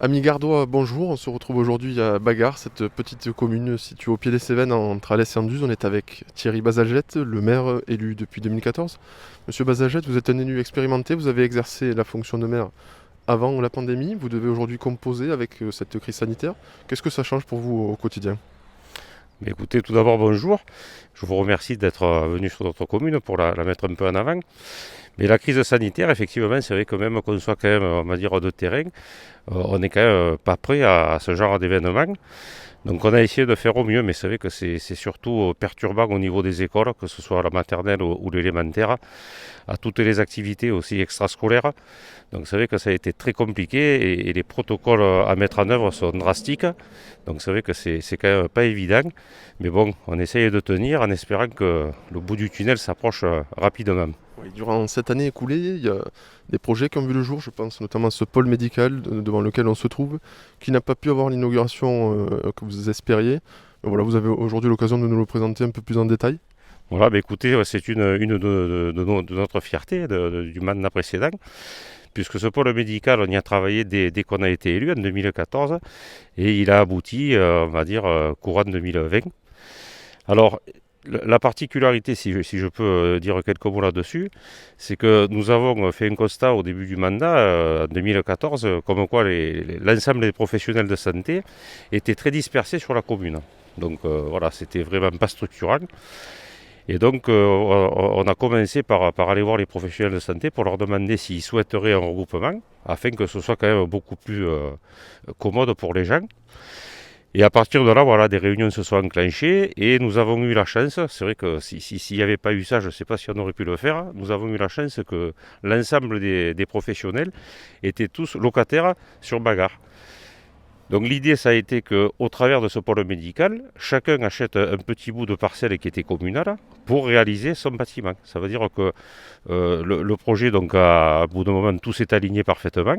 Amis gardois, bonjour. On se retrouve aujourd'hui à Bagarre, cette petite commune située au pied des Cévennes entre Alès et Anduze. On est avec Thierry Bazalgette, le maire élu depuis 2014. Monsieur Bazalgette, vous êtes un élu expérimenté, vous avez exercé la fonction de maire avant la pandémie. Vous devez aujourd'hui composer avec cette crise sanitaire. Qu'est-ce que ça change pour vous au quotidien? Mais écoutez, tout d'abord, bonjour. Je vous remercie d'être venu sur notre commune pour la mettre un peu en avant. Mais la crise sanitaire, effectivement, c'est vrai que même qu'on soit quand même, on va dire, de terrain, on n'est quand même pas prêt à ce genre d'événement. Donc on a essayé de faire au mieux, mais c'est vrai que c'est surtout perturbant au niveau des écoles, que ce soit la maternelle ou l'élémentaire, à toutes les activités aussi extrascolaires. Donc c'est vrai que ça a été très compliqué et les protocoles à mettre en œuvre sont drastiques. Donc c'est vrai que c'est quand même pas évident. Mais bon, on essaye de tenir en espérant que le bout du tunnel s'approche rapidement. Oui, durant cette année écoulée, il y a des projets qui ont vu le jour, je pense notamment à ce pôle médical devant lequel on se trouve, qui n'a pas pu avoir l'inauguration que vous espériez. Voilà, vous avez aujourd'hui l'occasion de nous le présenter un peu plus en détail. Voilà, bah écoutez, c'est une de notre fierté du mandat précédent, puisque ce pôle médical, on y a travaillé dès qu'on a été élu en 2014, et il a abouti, on va dire, courant 2020. Alors, la particularité, si je peux dire quelques mots là-dessus, c'est que nous avons fait un constat au début du mandat, en 2014, comme quoi l'ensemble des professionnels de santé étaient très dispersés sur la commune. Donc voilà, c'était vraiment pas structurant. Et donc, on a commencé par aller voir les professionnels de santé pour leur demander s'ils souhaiteraient un regroupement, afin que ce soit quand même beaucoup plus commode pour les gens. Et à partir de là, voilà, des réunions se sont enclenchées et nous avons eu la chance, c'est vrai que s'il n'y avait pas eu ça, je ne sais pas si on aurait pu le faire, nous avons eu la chance que l'ensemble des professionnels étaient tous locataires sur Bagarre. Donc l'idée, ça a été qu'au travers de ce pôle médical, chacun achète un petit bout de parcelle qui était communal pour réaliser son bâtiment. Ça veut dire que le projet, donc à bout d'un moment, tout s'est aligné parfaitement.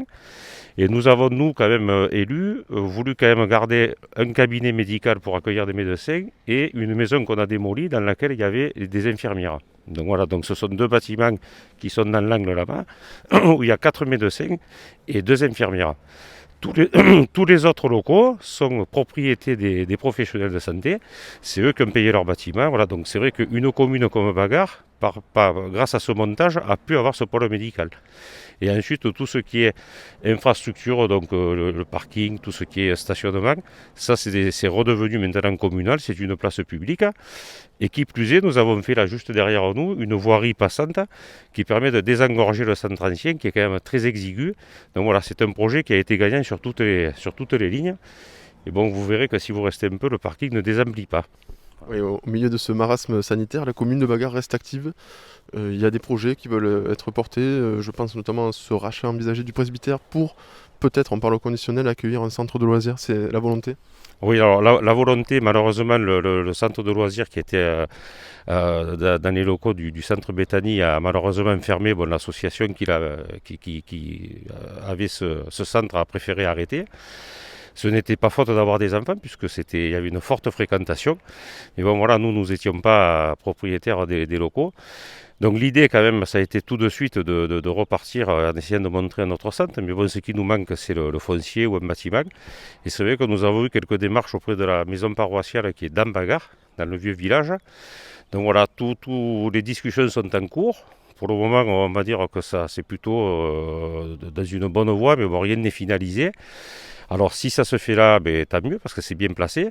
Et nous avons, nous, quand même élus, voulu quand même garder un cabinet médical pour accueillir des médecins et une maison qu'on a démolie dans laquelle il y avait des infirmières. Donc voilà, donc ce sont deux bâtiments qui sont dans l'angle là-bas, où il y a 4 médecins et 2 infirmières. Tous les, tous les autres locaux sont propriétés des professionnels de santé. C'est eux qui ont payé leur bâtiment. Voilà, donc c'est vrai qu'une commune comme Bagarre, grâce à ce montage, a pu avoir ce pôle médical. Et ensuite, tout ce qui est infrastructure, donc le parking, tout ce qui est stationnement, ça c'est redevenu maintenant communal, c'est une place publique. Et qui plus est, nous avons fait là juste derrière nous une voirie passante qui permet de désengorger le centre ancien qui est quand même très exigu. Donc voilà, c'est un projet qui a été gagnant sur toutes les lignes. Et bon, vous verrez que si vous restez un peu, le parking ne désemplit pas. Oui, au milieu de ce marasme sanitaire, la commune de Bagarre reste active. Il y a des projets qui veulent être portés. Je pense notamment à ce rachat envisagé du presbytère pour peut-être, on parle au conditionnel, accueillir un centre de loisirs. C'est la volonté. Oui, alors la volonté, malheureusement, le centre de loisirs qui était dans les locaux du centre Béthanie a malheureusement fermé. Bon, l'association qui avait ce centre a préféré arrêter. Ce n'était pas faute d'avoir des enfants puisque il y avait une forte fréquentation. Mais bon, voilà, nous n'étions pas propriétaires des locaux. Donc l'idée quand même, ça a été tout de suite de repartir en essayant de montrer un autre centre. Mais bon, ce qui nous manque, c'est le foncier ou un bâtiment. Et c'est vrai que nous avons eu quelques démarches auprès de la maison paroissiale qui est dans Bagarre, dans le vieux village. Donc voilà, toutes les discussions sont en cours. Pour le moment, on va dire que ça, c'est plutôt dans une bonne voie, mais bon, rien n'est finalisé. Alors si ça se fait là, ben, tant mieux parce que c'est bien placé.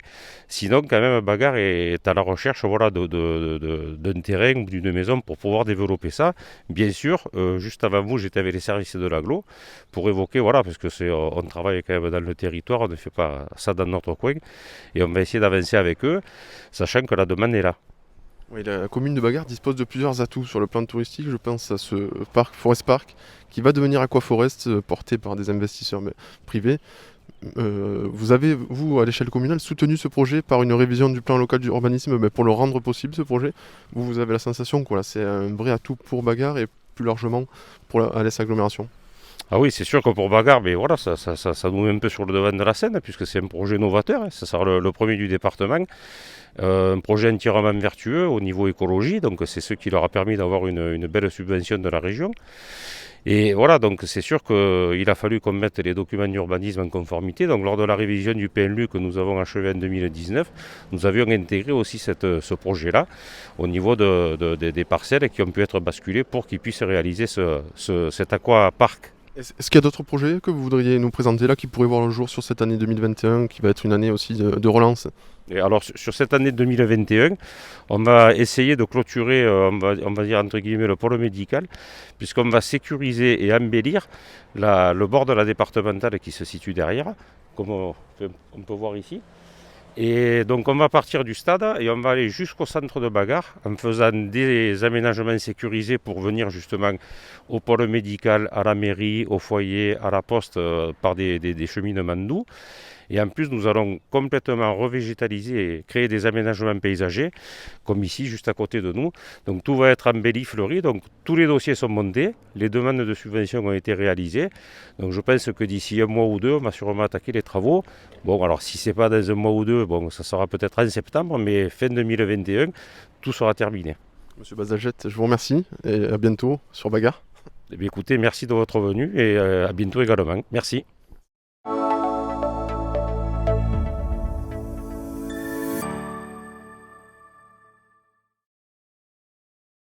Sinon, quand même, Bagarre est à la recherche voilà, d'un terrain ou d'une maison pour pouvoir développer ça. Bien sûr, juste avant vous, j'étais avec les services de l'agglo pour évoquer, voilà, parce que on travaille quand même dans le territoire, on ne fait pas ça dans notre coin, et on va essayer d'avancer avec eux, sachant que la demande est là. Oui, la commune de Bagarre dispose de plusieurs atouts sur le plan touristique. Je pense à ce parc Forest Park qui va devenir Aquaforest, porté par des investisseurs privés. Vous avez, vous, à l'échelle communale, soutenu ce projet par une révision du plan local d'urbanisme pour le rendre possible, ce projet. Vous avez la sensation que voilà, c'est un vrai atout pour Bagarre et plus largement pour Alès Agglomération. Ah oui, c'est sûr que pour Bagarre, mais voilà, ça nous met un peu sur le devant de la scène, puisque c'est un projet novateur, hein, ça sera le premier du département. Un projet entièrement vertueux au niveau écologie, donc c'est ce qui leur a permis d'avoir une belle subvention de la région. Et voilà, donc c'est sûr qu'il a fallu qu'on mette les documents d'urbanisme en conformité. Donc lors de la révision du PLU que nous avons achevé en 2019, nous avions intégré aussi ce projet-là au niveau des parcelles qui ont pu être basculées pour qu'ils puissent réaliser cet aquapark. Est-ce qu'il y a d'autres projets que vous voudriez nous présenter là qui pourraient voir le jour sur cette année 2021 qui va être une année aussi de relance? Et alors sur cette année 2021, on va essayer de clôturer, on va dire entre guillemets, le pôle médical, puisqu'on va sécuriser et embellir le bord de la départementale qui se situe derrière, comme on peut voir ici. Et donc on va partir du stade et on va aller jusqu'au centre de bagarre en faisant des aménagements sécurisés pour venir justement au pôle médical, à la mairie, au foyer, à la poste par des cheminements doux. Et en plus, nous allons complètement revégétaliser et créer des aménagements paysagers, comme ici, juste à côté de nous. Donc tout va être embelli, fleuri. Donc tous les dossiers sont montés, les demandes de subvention ont été réalisées. Donc je pense que d'ici un mois ou deux, on va sûrement attaquer les travaux. Bon, alors si ce n'est pas dans un mois ou deux, bon, ça sera peut-être en septembre, mais fin 2021, tout sera terminé. Monsieur Bazagette, je vous remercie et à bientôt sur Bagarre. Eh bien, écoutez, merci de votre venue et à bientôt également. Merci.